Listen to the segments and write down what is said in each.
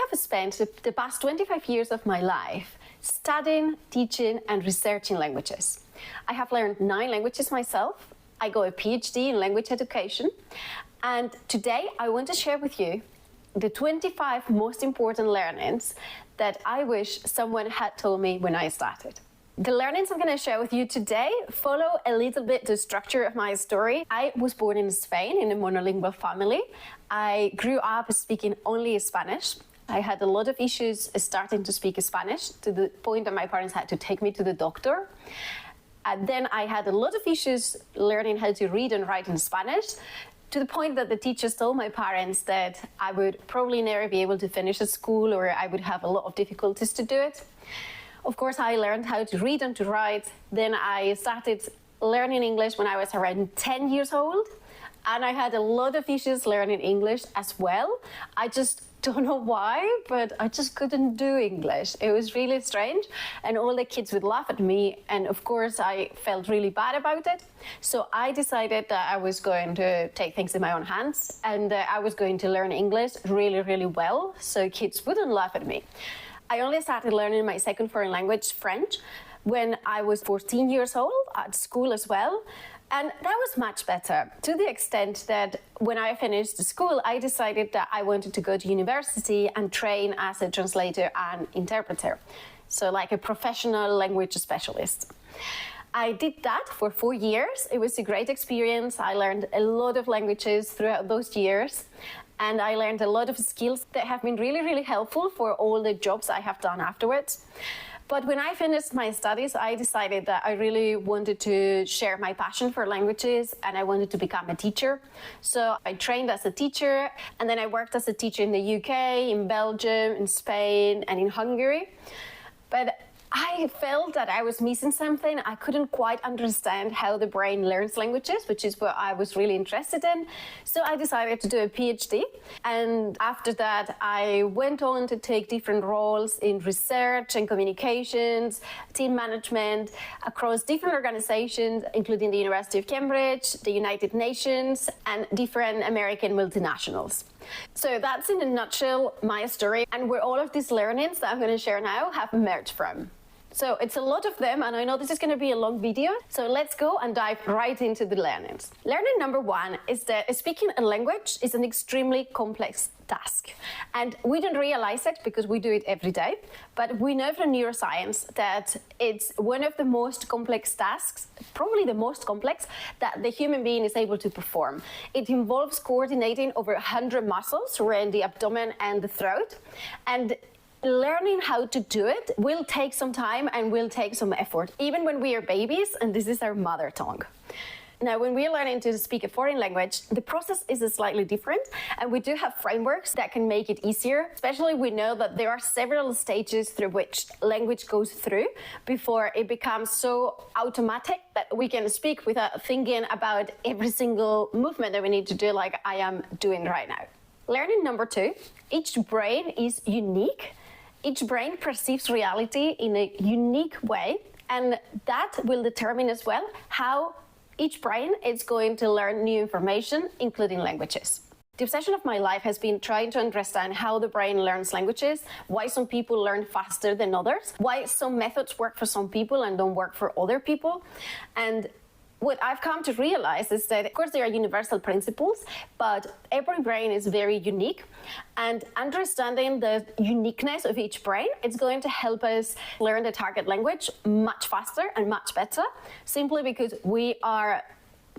have spent the past 25 years of my life studying, teaching, and researching languages. I have learned 9 languages myself. I got a PhD in language education. And today I want to share with you the 25 most important learnings that I wish someone had told me when I started. The learnings I'm going to share with you today follow a little bit the structure of my story. I was born in Spain in a monolingual family. I grew up speaking only Spanish. I had a lot of issues starting to speak Spanish to the point that my parents had to take me to the doctor. And then I had a lot of issues learning how to read and write in Spanish, to the point that the teachers told my parents that I would probably never be able to finish at school, or I would have a lot of difficulties to do it. Of course, I learned how to read and to write. Then I started learning English when I was around 10 years old. And I had a lot of issues learning English as well. I just don't know why, but I just couldn't do English. It was really strange. And all the kids would laugh at me. And of course, I felt really bad about it. So I decided that I was going to take things in my own hands. And I was going to learn English really, really well, so kids wouldn't laugh at me. I only started learning my second foreign language, French, when I was 14 years old at school as well. And that was much better, to the extent that when I finished school, I decided that I wanted to go to university and train as a translator and interpreter. So like a professional language specialist. I did that for 4 years. It was a great experience. I learned a lot of languages throughout those years. And I learned a lot of skills that have been really, really helpful for all the jobs I have done afterwards. But when I finished my studies, I decided that I really wanted to share my passion for languages, and I wanted to become a teacher. So I trained as a teacher, and then I worked as a teacher in the UK, in Belgium, in Spain, and in Hungary. But I felt that I was missing something. I couldn't quite understand how the brain learns languages, which is what I was really interested in. So I decided to do a PhD. And after that, I went on to take different roles in research and communications, team management, across different organizations, including the University of Cambridge, the United Nations, and different American multinationals. So that's in a nutshell my story, and where all of these learnings that I'm going to share now have emerged from. So it's a lot of them, and I know this is going to be a long video, so let's go and dive right into the learnings. Learning number 1 is that speaking a language is an extremely complex task. And we don't realize it because we do it every day, but we know from neuroscience that it's one of the most complex tasks, probably the most complex, that the human being is able to perform. It involves coordinating over 100 muscles around the abdomen and the throat, and learning how to do it will take some time and will take some effort, even when we are babies and this is our mother tongue. Now, when we're learning to speak a foreign language, the process is slightly different, and we do have frameworks that can make it easier. Especially, we know that there are several stages through which language goes through before it becomes so automatic that we can speak without thinking about every single movement that we need to do, like I am doing right now. Learning number 2, each brain is unique. Each brain perceives reality in a unique way, and that will determine as well how each brain is going to learn new information, including languages. The obsession of my life has been trying to understand how the brain learns languages, why some people learn faster than others, why some methods work for some people and don't work for other people. And what I've come to realize is that, of course, there are universal principles, but every brain is very unique. And understanding the uniqueness of each brain, it's going to help us learn the target language much faster and much better, simply because we are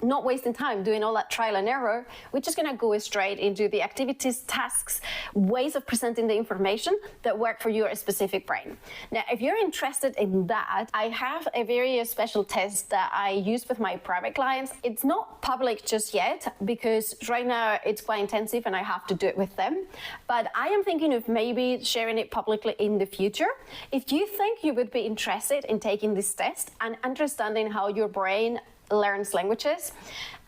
not wasting time doing all that trial and error. We're just going to go straight into the activities, tasks, ways of presenting the information that work for your specific brain. Now, if you're interested in that, I have a very special test that I use with my private clients. It's not public just yet because right now it's quite intensive and I have to do it with them. But I am thinking of maybe sharing it publicly in the future. If you think you would be interested in taking this test and understanding how your brain learns languages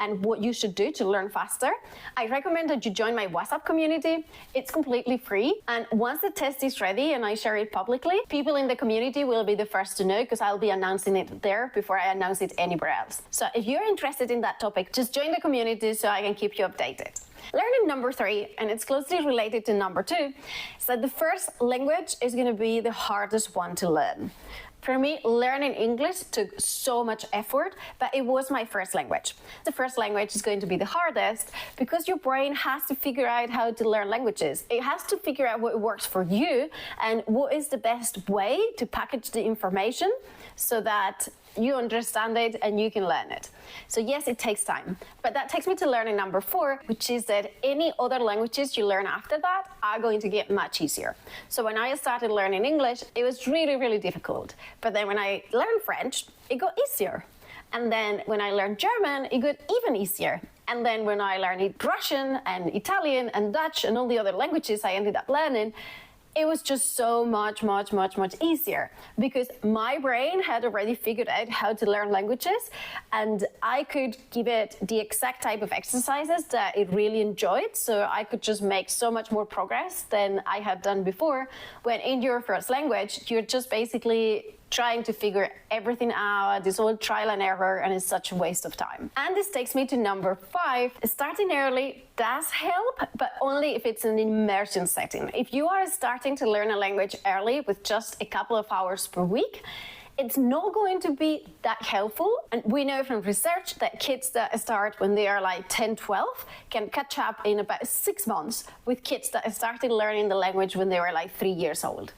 and what you should do to learn faster, I recommend that you join my WhatsApp community. It's completely free, and once the test is ready and I share it publicly, people in the community will be the first to know because I'll be announcing it there before I announce it anywhere else. So if you're interested in that topic, just join the community so I can keep you updated. Learning number 3, and it's closely related to number 2, is that the first language is going to be the hardest one to learn. For me, learning English took so much effort, but it was my first language. The first language is going to be the hardest because your brain has to figure out how to learn languages. It has to figure out what works for you and what is the best way to package the information so that you understand it and you can learn it. So yes, it takes time. But that takes me to learning number 4, which is that any other languages you learn after that are going to get much easier. So when I started learning English, it was really, really difficult. But then when I learned French, it got easier. And then when I learned German, it got even easier. And then when I learned Russian and Italian and Dutch and all the other languages I ended up learning, it was just so much easier because my brain had already figured out how to learn languages, and I could give it the exact type of exercises that it really enjoyed. So I could just make so much more progress than I had done before. When in your first language, you're just basically trying to figure everything out, this whole trial and error, and it's such a waste of time. And this takes me to number 5. Starting early does help, but only if it's an immersion setting. If you are starting to learn a language early with just a couple of hours per week, it's not going to be that helpful. And we know from research that kids that start when they are like 10, 12 can catch up in about 6 months with kids that started learning the language when they were like 3 years old.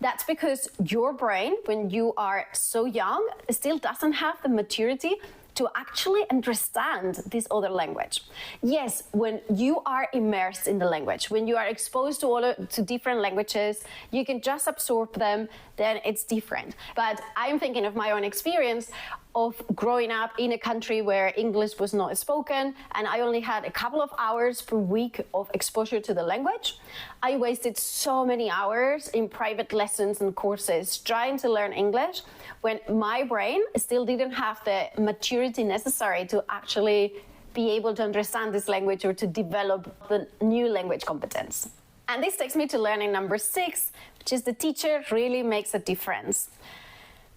That's because your brain, when you are so young, still doesn't have the maturity to actually understand this other language. Yes, when you are immersed in the language, when you are exposed to different languages, you can just absorb them, then it's different. But I'm thinking of my own experience of growing up in a country where English was not spoken, and I only had a couple of hours per week of exposure to the language. I wasted so many hours in private lessons and courses trying to learn English when my brain still didn't have the maturity necessary to actually be able to understand this language or to develop the new language competence. And this takes me to learning number 6, which is the teacher really makes a difference.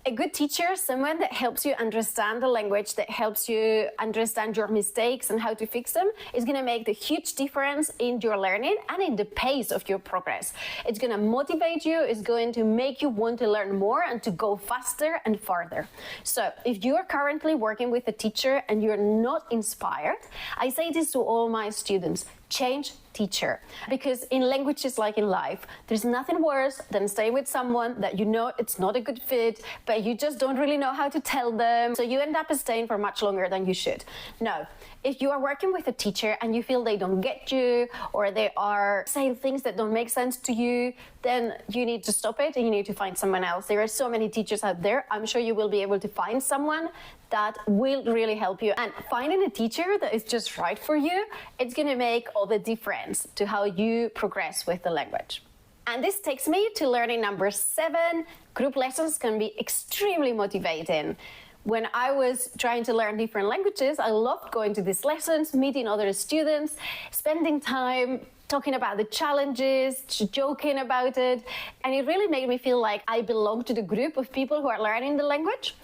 A good teacher is someone that helps you understand the language, that helps you understand your mistakes and how to fix them, is going to make the huge difference in your learning and in the pace of your progress. It's going to motivate you, it's going to make you want to learn more and to go faster and farther. So if you are currently working with a teacher and you're not inspired, I say this to all my students: change teacher. Because in languages like in life, there's nothing worse than staying with someone that you know it's not a good fit, but you just don't really know how to tell them. So you end up staying for much longer than you should. No, if you are working with a teacher and you feel they don't get you or they are saying things that don't make sense to you, then you need to stop it and you need to find someone else. There are so many teachers out there. I'm sure you will be able to find someone that will really help you. And finding a teacher that is just right for you, it's going to make all the difference to how you progress with the language. And this takes me to learning number 7. Group lessons can be extremely motivating. When I was trying to learn different languages, I loved going to these lessons, meeting other students, spending time talking about the challenges, joking about it. And it really made me feel like I belonged to the group of people who are learning the language.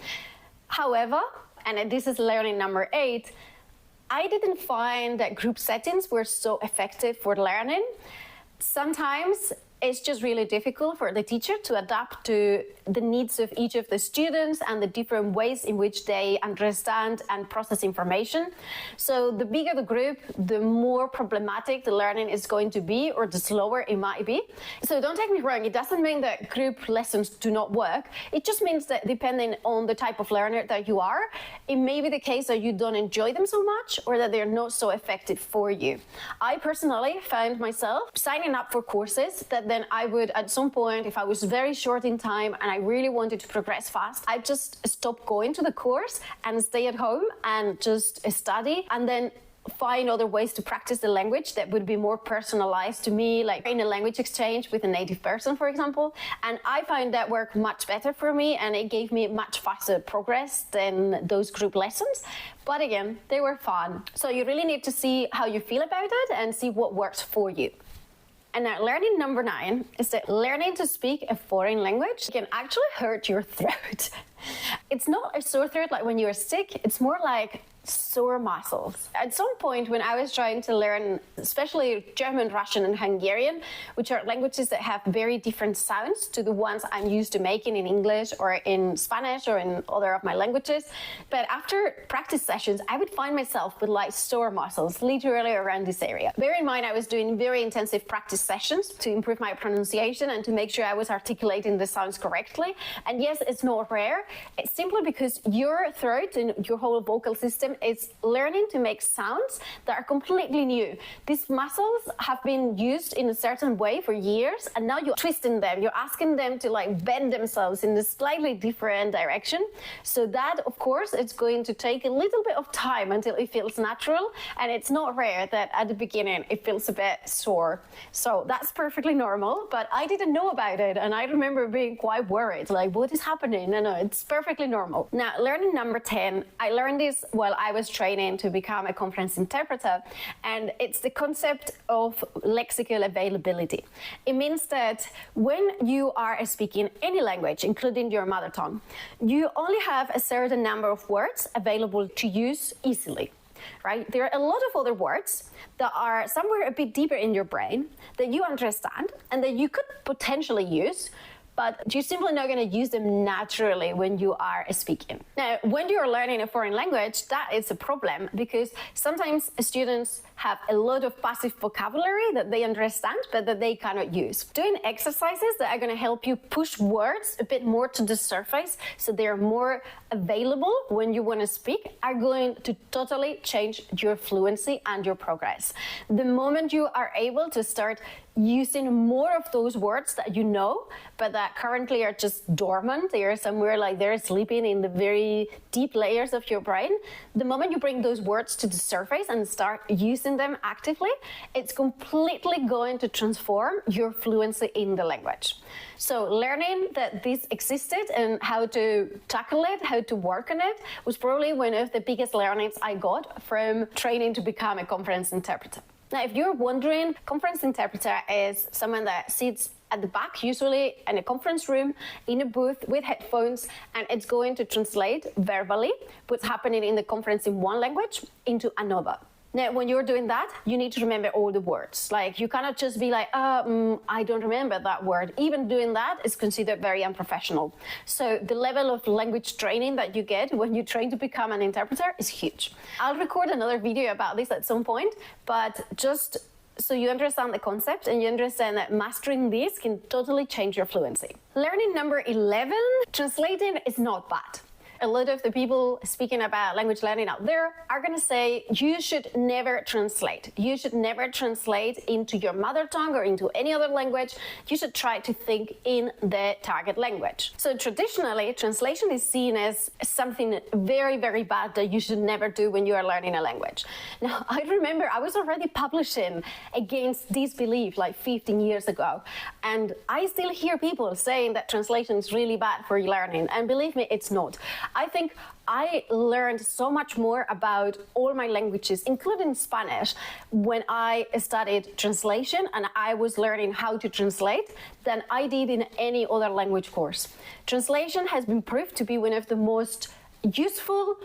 However, and this is learning number 8, I didn't find that group settings were so effective for learning. Sometimes it's just really difficult for the teacher to adapt to the needs of each of the students and the different ways in which they understand and process information. So the bigger the group, the more problematic the learning is going to be, or the slower it might be. So don't take me wrong, it doesn't mean that group lessons do not work. It just means that depending on the type of learner that you are, it may be the case that you don't enjoy them so much or that they're not so effective for you. I personally found myself signing up for courses that then I would, at some point, if I was very short in time and I really wanted to progress fast, I'd just stop going to the course and stay at home and just study, and then find other ways to practice the language that would be more personalized to me, like in a language exchange with a native person, for example. And I find that worked much better for me, and it gave me much faster progress than those group lessons. But again, they were fun. So you really need to see how you feel about it and see what works for you. And now learning number 9 is that learning to speak a foreign language can actually hurt your throat. It's not a sore throat like when you're sick. It's more like sore muscles. At some point when I was trying to learn, especially German, Russian, and Hungarian, which are languages that have very different sounds to the ones I'm used to making in English or in Spanish or in other of my languages. But after practice sessions, I would find myself with like sore muscles, literally around this area. Bear in mind, I was doing very intensive practice sessions to improve my pronunciation and to make sure I was articulating the sounds correctly. And yes, it's not rare. It's simply because your throat and your whole vocal system is learning to make sounds that are completely new. These muscles have been used in a certain way for years, and now you're twisting them. You're asking them to like bend themselves in a slightly different direction. So that, of course, it's going to take a little bit of time until it feels natural, and it's not rare that at the beginning it feels a bit sore. So that's perfectly normal, but I didn't know about it, and I remember being quite worried, like, what is happening? No, it's perfectly normal. Now, learning number 10, I learned this while I was training to become a conference interpreter, and it's the concept of lexical availability. It means that when you are speaking any language, including your mother tongue, you only have a certain number of words available to use easily. Right? There are a lot of other words that are somewhere a bit deeper in your brain that you understand and that you could potentially use, but you're simply not going to use them naturally when you are speaking. Now, when you're learning a foreign language, that is a problem because sometimes students have a lot of passive vocabulary that they understand, but that they cannot use. Doing exercises that are going to help you push words a bit more to the surface so they're more available when you want to speak are going to totally change your fluency and your progress. The moment you are able to start using more of those words that you know, but that currently are just dormant, they are somewhere like they're sleeping in the very deep layers of your brain, the moment you bring those words to the surface and start using them actively, it's completely going to transform your fluency in the language. So learning that this existed and how to tackle it, how to work on it, was probably one of the biggest learnings I got from training to become a conference interpreter. Now, if you're wondering, conference interpreter is someone that sits at the back, usually in a conference room, in a booth with headphones, and it's going to translate verbally what's happening in the conference in one language into another. Now, when you're doing that, you need to remember all the words. Like, you cannot just be like, I don't remember that word. Even doing that is considered very unprofessional. So the level of language training that you get when you train to become an interpreter is huge. I'll record another video about this at some point, but just so you understand the concept and you understand that mastering this can totally change your fluency. Learning number 11, translating is not bad. A lot of the people speaking about language learning out there are going to say you should never translate. You should never translate into your mother tongue or into any other language. You should try to think in the target language. So traditionally, translation is seen as something very, very bad that you should never do when you are learning a language. Now, I remember I was already publishing against this belief like 15 years ago. And I still hear people saying that translation is really bad for learning. And believe me, it's not. I think I learned so much more about all my languages, including Spanish, when I studied translation and I was learning how to translate than I did in any other language course. Translation has been proved to be one of the most useful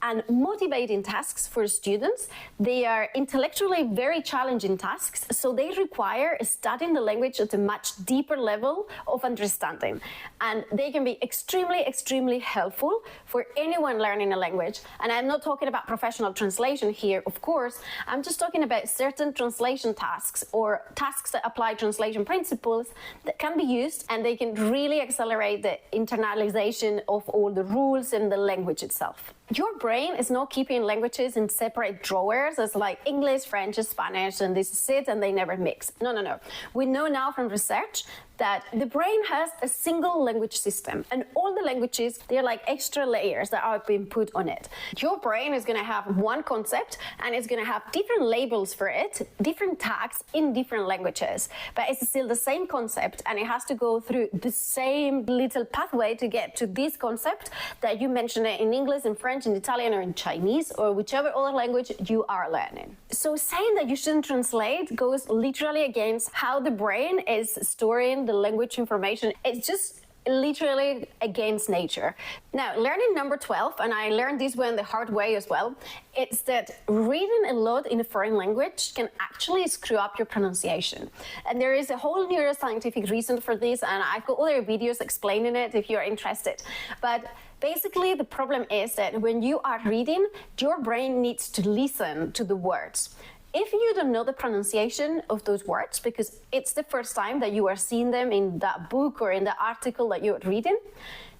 and motivating tasks for students. They are intellectually very challenging tasks, so they require studying the language at a much deeper level of understanding. And they can be extremely, extremely helpful for anyone learning a language. And I'm not talking about professional translation here, of course. I'm just talking about certain translation tasks or tasks that apply translation principles that can be used, and they can really accelerate the internalization of all the rules and the language itself. Your brain is not keeping languages in separate drawers as like English, French, Spanish, and this is it, and they never mix. No. We know now from research that the brain has a single language system, and all the languages, they're like extra layers that are being put on it. Your brain is going to have one concept, and it's going to have different labels for it, different tags in different languages, but it's still the same concept, and it has to go through the same little pathway to get to this concept that you mentioned it in English, in French, in Italian, or in Chinese, or whichever other language you are learning. So saying that you shouldn't translate goes literally against how the brain is storing the language information. It's just literally against nature. Now, learning number 12, and I learned this one the hard way as well, it's that reading a lot in a foreign language can actually screw up your pronunciation. And there is a whole neuroscientific reason for this, and I've got other videos explaining it if you're interested. But basically, the problem is that when you are reading, your brain needs to listen to the words. If you don't know the pronunciation of those words, because it's the first time that you are seeing them in that book or in the article that you're reading,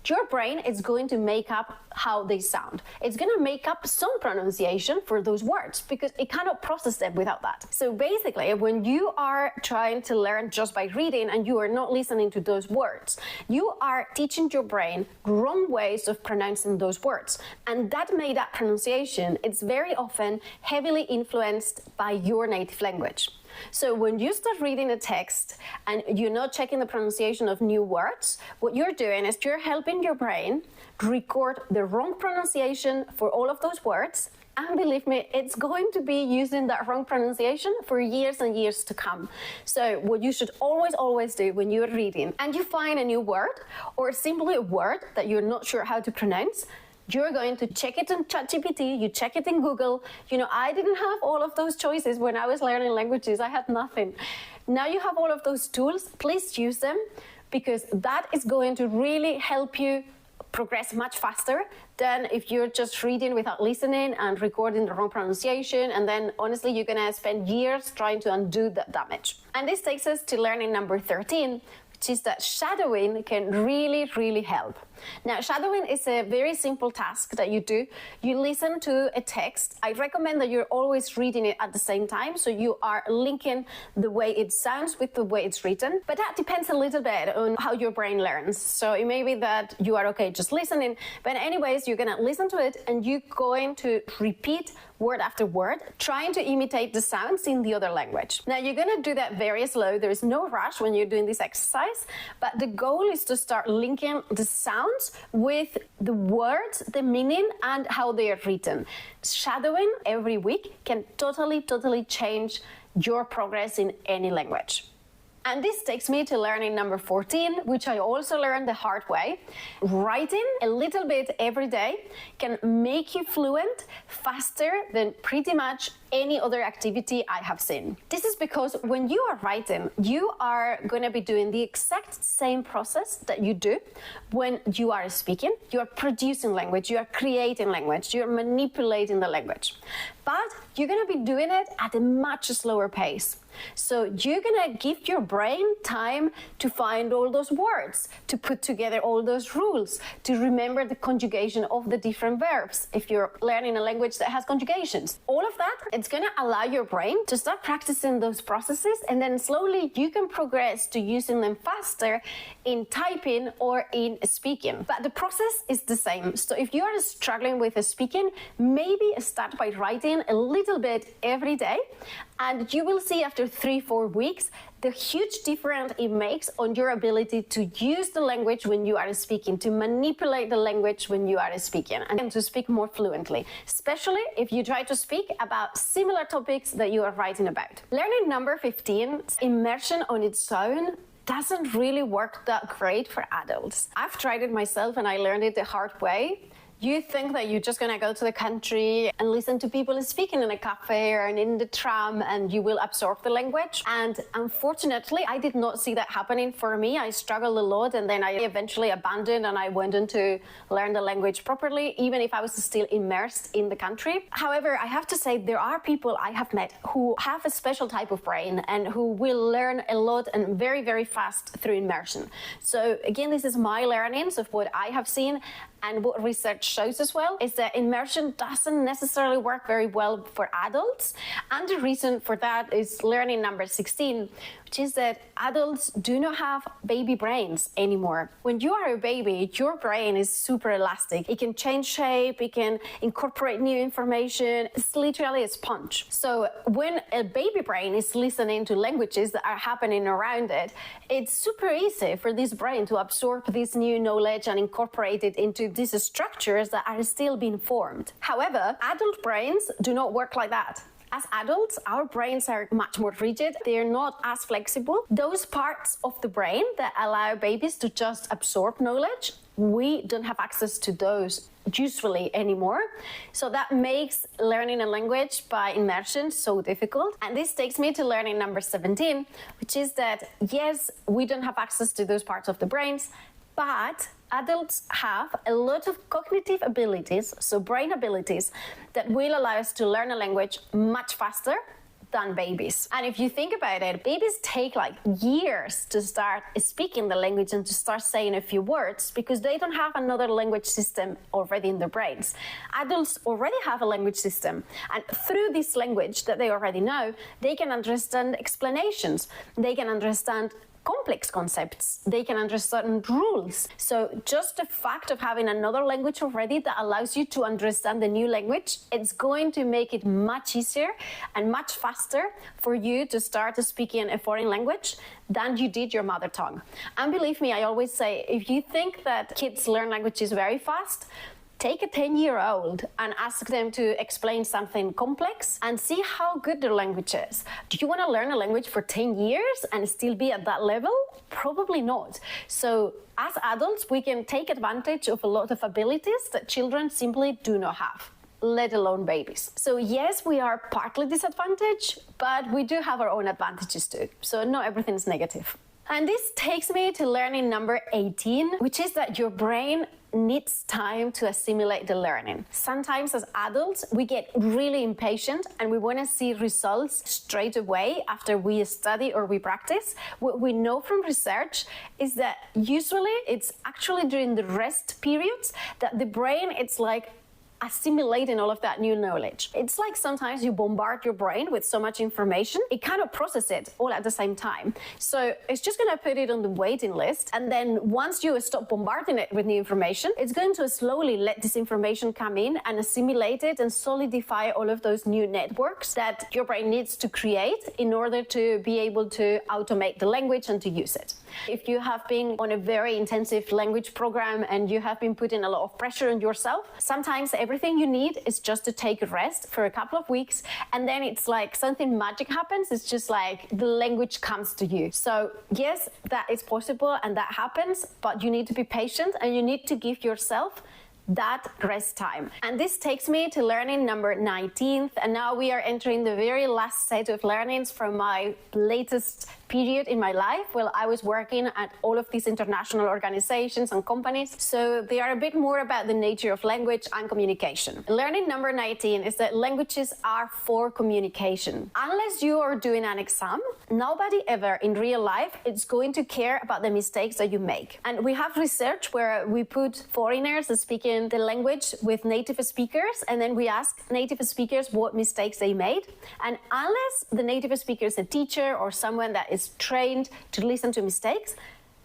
your brain is going to make up how they sound. It's going to make up some pronunciation for those words because it cannot process them without that. So basically, when you are trying to learn just by reading and you are not listening to those words, you are teaching your brain wrong ways of pronouncing those words. And that made up pronunciation, it's very often heavily influenced by your native language. So when you start reading a text and you're not checking the pronunciation of new words, what you're doing is you're helping your brain record the wrong pronunciation for all of those words. And believe me, it's going to be using that wrong pronunciation for years and years to come. So what you should always do when you're reading and you find a new word or simply a word that you're not sure how to pronounce, you're going to check it on ChatGPT, you check it in Google. You know, I didn't have all of those choices when I was learning languages. I had nothing. Now you have all of those tools. Please use them because that is going to really help you progress much faster than if you're just reading without listening and recording the wrong pronunciation. And then honestly, you're going to spend years trying to undo that damage. And this takes us to learning number 13, which is that shadowing can really help. Now, shadowing is a very simple task that you do. You listen to a text. I recommend that you're always reading it at the same time, so you are linking the way it sounds with the way it's written. But that depends a little bit on how your brain learns. So it may be that you are okay just listening, but anyways, you're gonna listen to it and you're going to repeat word after word, trying to imitate the sounds in the other language. Now, you're gonna do that very slow. There is no rush when you're doing this exercise, but the goal is to start linking the sound with the words, the meaning, and how they are written. Shadowing every week can totally change your progress in any language. And this takes me to learning number 14, which I also learned the hard way. Writing a little bit every day can make you fluent faster than pretty much any other activity I have seen. This is because when you are writing, you are going to be doing the exact same process that you do when you are speaking. You are producing language, you are creating language, you are manipulating the language. But you're going to be doing it at a much slower pace. So you're going to give your brain time to find all those words, to put together all those rules, to remember the conjugation of the different verbs if you're learning a language that has conjugations. All of that, it's going to allow your brain to start practicing those processes, and then slowly you can progress to using them faster in typing or in speaking. But the process is the same. So if you are struggling with speaking, maybe start by writing a little bit every day, and you will see after 3-4 weeks the huge difference it makes on your ability to use the language when you are speaking, to manipulate the language when you are speaking, and to speak more fluently, especially if you try to speak about similar topics that you are writing about. Learning number 15, immersion on its own doesn't really work that great for adults. I've tried it myself and I learned it the hard way. You think that you're just going to go to the country and listen to people speaking in a cafe or in the tram and you will absorb the language. And unfortunately, I did not see that happening for me. I struggled a lot and then I eventually abandoned and I went on to learn the language properly, even if I was still immersed in the country. However, I have to say there are people I have met who have a special type of brain and who will learn a lot and very fast through immersion. So again, this is my learnings of what I have seen. And what research shows as well is that immersion doesn't necessarily work very well for adults. And the reason for that is learning number 16, which is that adults do not have baby brains anymore. When you are a baby, your brain is super elastic. It can change shape, it can incorporate new information. It's literally a sponge. So when a baby brain is listening to languages that are happening around it, it's super easy for this brain to absorb this new knowledge and incorporate it into these structures that are still being formed. However, adult brains do not work like that. As adults, our brains are much more rigid. They're not as flexible. Those parts of the brain that allow babies to just absorb knowledge, we don't have access to those usually anymore. So that makes learning a language by immersion so difficult. And this takes me to learning number 17, which is that, yes, we don't have access to those parts of the brains, but adults have a lot of cognitive abilities, so brain abilities, that will allow us to learn a language much faster than babies. And if you think about it, babies take like years to start speaking the language and to start saying a few words because they don't have another language system already in their brains. Adults already have a language system, and through this language that they already know, they can understand explanations, they can understand complex concepts, they can understand rules. So just the fact of having another language already that allows you to understand the new language, it's going to make it much easier and much faster for you to start speaking a foreign language than you did your mother tongue. And believe me, I always say, if you think that kids learn languages very fast, take a 10-year-old and ask them to explain something complex and see how good their language is. Do you want to learn a language for 10 years and still be at that level? Probably not. So as adults, we can take advantage of a lot of abilities that children simply do not have, let alone babies. So yes, we are partly disadvantaged, but we do have our own advantages too. So not everything is negative. And this takes me to learning number 18, which is that your brain needs time to assimilate the learning. Sometimes as adults, we get really impatient and we want to see results straight away after we study or we practice. What we know from research is that usually it's actually during the rest periods that the brain, it's like assimilating all of that new knowledge. It's like sometimes you bombard your brain with so much information, it cannot process it all at the same time. So it's just going to put it on the waiting list. And then once you stop bombarding it with new information, it's going to slowly let this information come in and assimilate it and solidify all of those new networks that your brain needs to create in order to be able to automate the language and to use it. If you have been on a very intensive language program and you have been putting a lot of pressure on yourself, sometimes everything you need is just to take a rest for a couple of weeks, and then it's like something magic happens. It's just like the language comes to you. So yes, that is possible and that happens, but you need to be patient and you need to give yourself that rest time. And this takes me to learning number 19. And now we are entering the very last set of learnings from my latest period in my life while I was working at all of these international organizations and companies. So they are a bit more about the nature of language and communication. Learning number 19 is that languages are for communication. Unless you are doing an exam, nobody ever in real life is going to care about the mistakes that you make. And we have research where we put foreigners speaking the language with native speakers, and then we ask native speakers what mistakes they made. And unless the native speaker is a teacher or someone that is trained to listen to mistakes,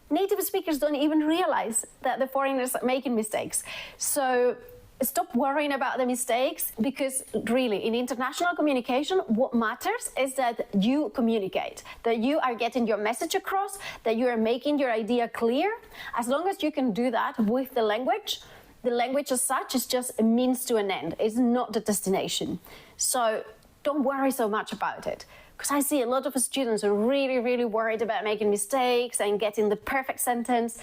native speakers don't even realize that the foreigners are making mistakes. So stop worrying about the mistakes, because really in international communication, what matters is that you communicate, that you are getting your message across, that you are making your idea clear. As long as you can do that with the language as such is just a means to an end. It's not the destination. So don't worry so much about it. Because I see a lot of students are really, really worried about making mistakes and getting the perfect sentence.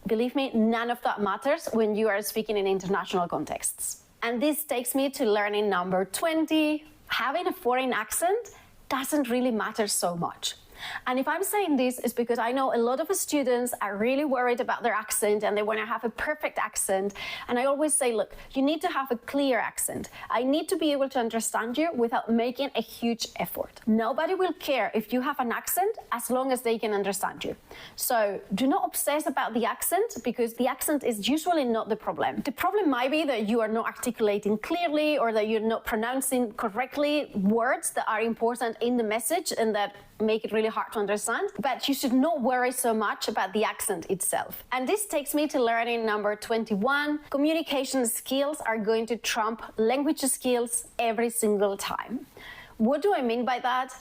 Believe me, none of that matters when you are speaking in international contexts. And this takes me to learning number 20. Having a foreign accent doesn't really matter so much. And if I'm saying this, it's because I know a lot of students are really worried about their accent and they want to have a perfect accent. And I always say, look, you need to have a clear accent. I need to be able to understand you without making a huge effort. Nobody will care if you have an accent as long as they can understand you. So do not obsess about the accent, because the accent is usually not the problem. The problem might be that you are not articulating clearly or that you're not pronouncing correctly words that are important in the message and that make it really hard to understand, but you should not worry so much about the accent itself. And this takes me to learning number 21. Communication skills are going to trump language skills every single time. What do I mean by that?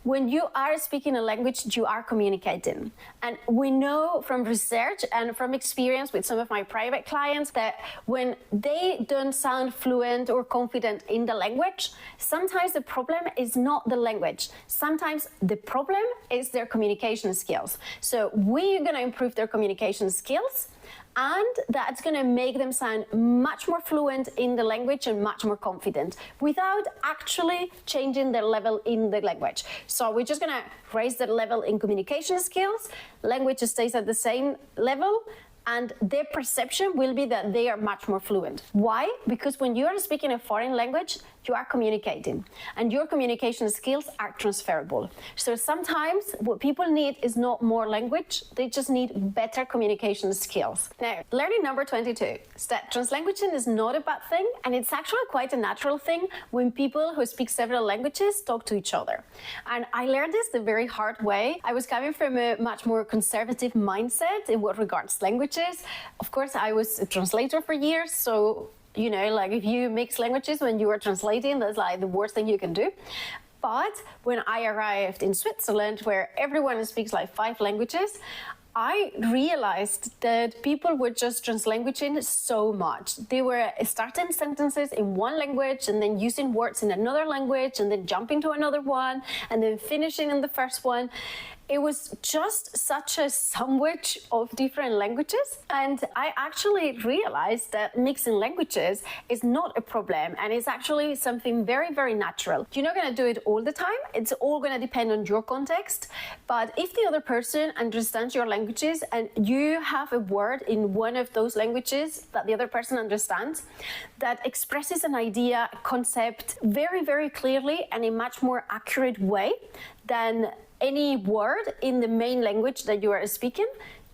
When you are speaking a language, you are communicating. And we know from research and from experience with some of my private clients that when they don't sound fluent or confident in the language, sometimes the problem is not the language. Sometimes the problem is their communication skills. So we're going to improve their communication skills, and that's going to make them sound much more fluent in the language and much more confident without actually changing their level in the language. So we're just going to raise the level in communication skills. Language stays at the same level, and their perception will be that they are much more fluent. Why? Because when you are speaking a foreign language, you are communicating, and your communication skills are transferable. So sometimes what people need is not more language, they just need better communication skills. Now, learning number 22 is that translanguaging is not a bad thing, and it's actually quite a natural thing when people who speak several languages talk to each other. And I learned this the very hard way. I was coming from a much more conservative mindset in what regards languages. Of course, I was a translator for years, so you know, like if you mix languages when you are translating, that's like the worst thing you can do. But when I arrived in Switzerland, where everyone speaks like 5 languages, I realized that people were just translanguaging so much. They were starting sentences in one language and then using words in another language and then jumping to another one and then finishing in the first one. It was just such a sandwich of different languages, and I actually realized that mixing languages is not a problem, and it's actually something very, very natural. You're not going to do it all the time. It's all going to depend on your context, but if the other person understands your languages and you have a word in one of those languages that the other person understands, that expresses an idea, a concept very, very clearly and in a much more accurate way than any word in the main language that you are speaking,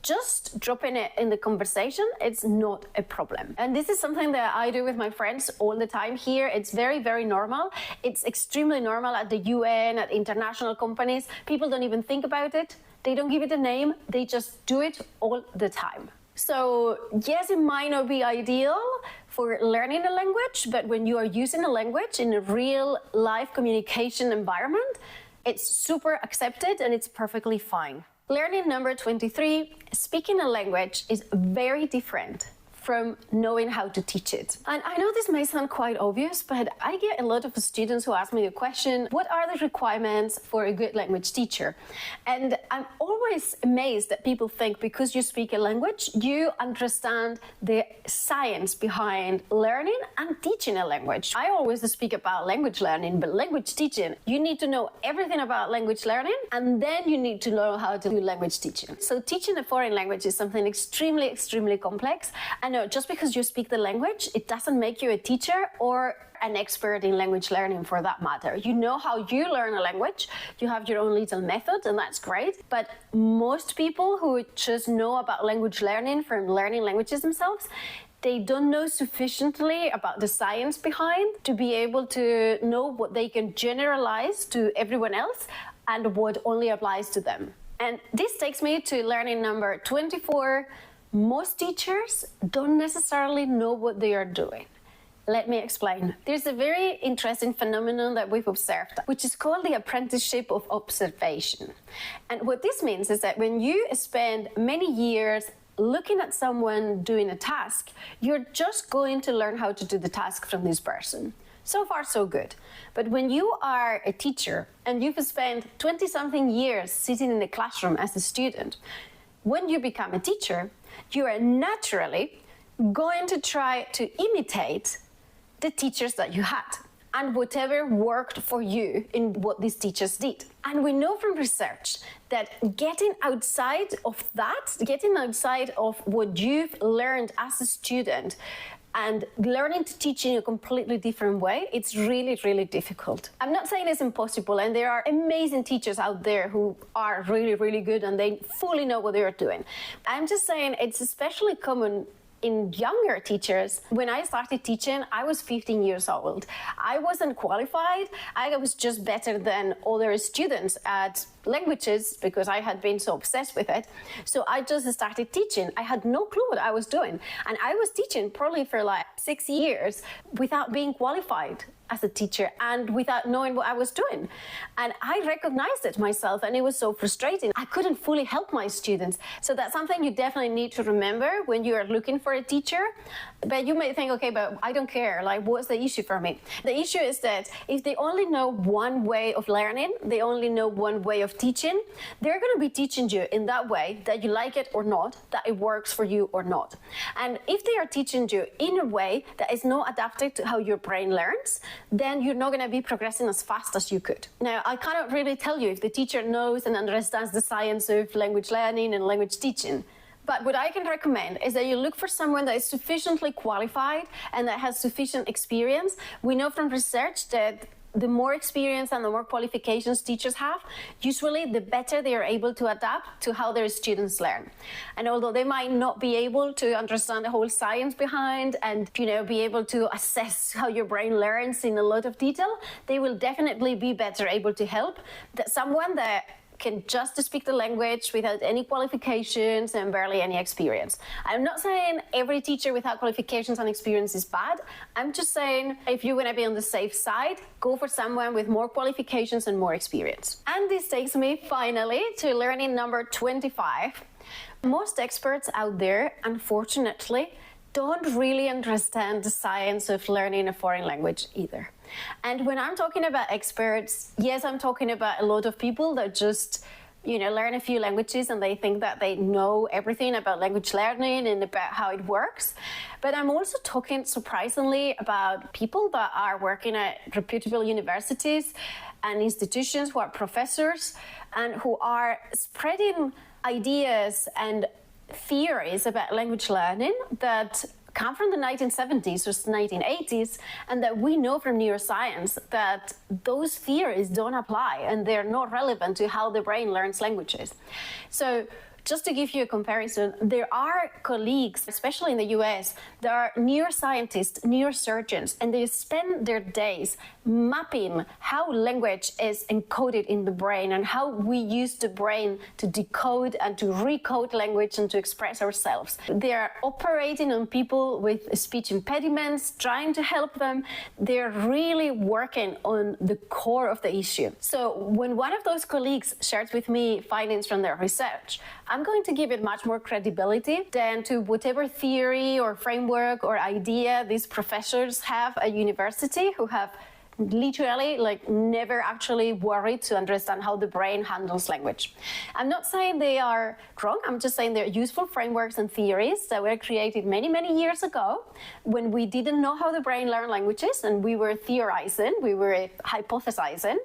just dropping it in the conversation, it's not a problem. And this is something that I do with my friends all the time here. It's very, very normal. It's extremely normal at the UN, at international companies. People don't even think about it. They don't give it a name. They just do it all the time. So yes, it might not be ideal for learning a language, but when you are using a language in a real life communication environment, it's super accepted and it's perfectly fine. Learning number 23, speaking a language is very different from knowing how to teach it. And I know this may sound quite obvious, but I get a lot of students who ask me the question, what are the requirements for a good language teacher? And I'm always amazed that people think because you speak a language, you understand the science behind learning and teaching a language. I always speak about language learning, but language teaching, you need to know everything about language learning, and then you need to know how to do language teaching. So teaching a foreign language is something extremely, extremely complex. And no, just because you speak the language, it doesn't make you a teacher or an expert in language learning for that matter. You know how you learn a language, you have your own little method, and that's great. But most people who just know about language learning from learning languages themselves, they don't know sufficiently about the science behind to be able to know what they can generalize to everyone else and what only applies to them. And this takes me to learning number 24. Most teachers don't necessarily know what they are doing. Let me explain. There's a very interesting phenomenon that we've observed, which is called the apprenticeship of observation. And what this means is that when you spend many years looking at someone doing a task, you're just going to learn how to do the task from this person. So far, so good. But when you are a teacher and you've spent 20-something years sitting in a classroom as a student, when you become a teacher, you are naturally going to try to imitate the teachers that you had and whatever worked for you in what these teachers did. And we know from research that getting outside of that, getting outside of what you've learned as a student and learning to teach in a completely different way, it's really, really difficult. I'm not saying it's impossible, and there are amazing teachers out there who are really, really good and they fully know what they are doing. I'm just saying it's especially common in younger teachers. When I started teaching, I was 15 years old. I wasn't qualified. I was just better than other students at languages because I had been so obsessed with it. So I just started teaching. I had no clue what I was doing. And I was teaching probably for like 6 years without being qualified. as a teacher and without knowing what I was doing. And I recognized it myself, and it was so frustrating. I couldn't fully help my students. So that's something you definitely need to remember when you are looking for a teacher. But you may think, okay, but I don't care. Like, what's the issue for me? The issue is that if they only know one way of learning, they only know one way of teaching, they're going to be teaching you in that way, that you like it or not, that it works for you or not. And if they are teaching you in a way that is not adapted to how your brain learns, then you're not going to be progressing as fast as you could. Now, I cannot really tell you if the teacher knows and understands the science of language learning and language teaching. But what I can recommend is that you look for someone that is sufficiently qualified and that has sufficient experience. We know from research that the more experience and the more qualifications teachers have, usually the better they are able to adapt to how their students learn. And although they might not be able to understand the whole science behind and, be able to assess how your brain learns in a lot of detail, they will definitely be better able to help that someone that can just speak the language without any qualifications and barely any experience. I'm not saying every teacher without qualifications and experience is bad. I'm just saying if you want to be on the safe side, go for someone with more qualifications and more experience. And this takes me finally to learning number 25. Most experts out there, unfortunately, don't really understand the science of learning a foreign language either. And when I'm talking about experts, yes, I'm talking about a lot of people that just, learn a few languages and they think that they know everything about language learning and about how it works. But I'm also talking, surprisingly, about people that are working at reputable universities and institutions, who are professors and who are spreading ideas and theories about language learning that come from the 1970s or 1980s, and that we know from neuroscience that those theories don't apply and they're not relevant to how the brain learns languages. So just to give you a comparison, there are colleagues, especially in the US, there are neuroscientists, neurosurgeons, and they spend their days mapping how language is encoded in the brain and how we use the brain to decode and to recode language and to express ourselves. They are operating on people with speech impediments, trying to help them. They're really working on the core of the issue. So when one of those colleagues shares with me findings from their research, I'm going to give it much more credibility than to whatever theory or framework or idea these professors have at university, who have literally never actually worried to understand how the brain handles language. I'm not saying they are wrong. I'm just saying they're useful frameworks and theories that were created many, many years ago when we didn't know how the brain learned languages and we were theorizing, we were hypothesizing.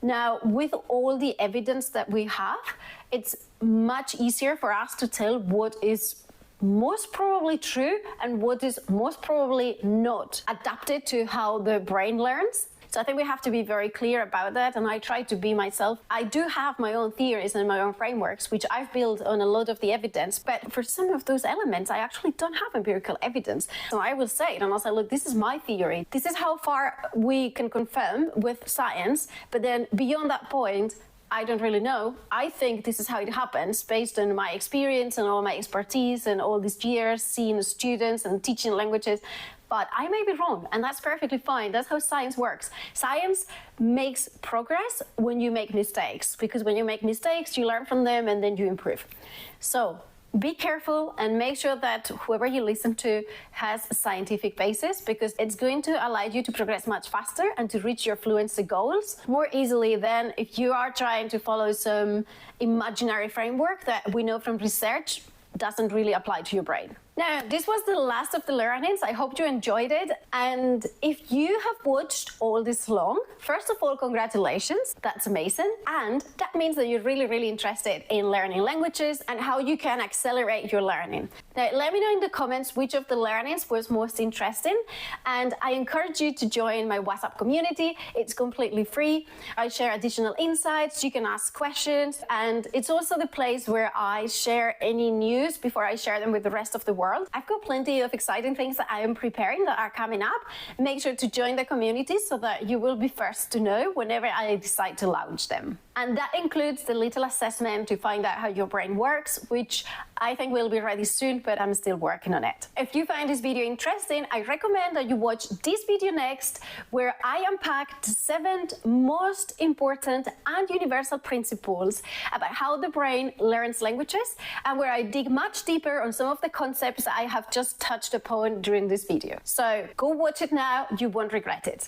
Now, with all the evidence that we have, it's much easier for us to tell what is most probably true and what is most probably not adapted to how the brain learns. So I think we have to be very clear about that, and I try to be myself. I do have my own theories and my own frameworks, which I've built on a lot of the evidence, but for some of those elements, I actually don't have empirical evidence. So I will say it, and I'll say, look, this is my theory. This is how far we can confirm with science, but then beyond that point, I don't really know. I think this is how it happens based on my experience and all my expertise and all these years seeing students and teaching languages. But I may be wrong, and that's perfectly fine. That's how science works. Science makes progress when you make mistakes, because when you make mistakes, you learn from them and then you improve. So be careful and make sure that whoever you listen to has a scientific basis, because it's going to allow you to progress much faster and to reach your fluency goals more easily than if you are trying to follow some imaginary framework that we know from research doesn't really apply to your brain. Now, this was the last of the learnings. I hope you enjoyed it. And if you have watched all this long, first of all, congratulations. That's amazing. And that means that you're really, really interested in learning languages and how you can accelerate your learning. Now, let me know in the comments which of the learnings was most interesting. And I encourage you to join my WhatsApp community. It's completely free. I share additional insights. You can ask questions. And it's also the place where I share any news before I share them with the rest of the world. I've got plenty of exciting things that I am preparing that are coming up. Make sure to join the community so that you will be first to know whenever I decide to launch them. And that includes the little assessment to find out how your brain works, which I think will be ready soon, but I'm still working on it. If you find this video interesting, I recommend that you watch this video next, where I unpack the 7 most important and universal principles about how the brain learns languages, and where I dig much deeper on some of the concepts I have just touched upon during this video. So go watch it now, you won't regret it.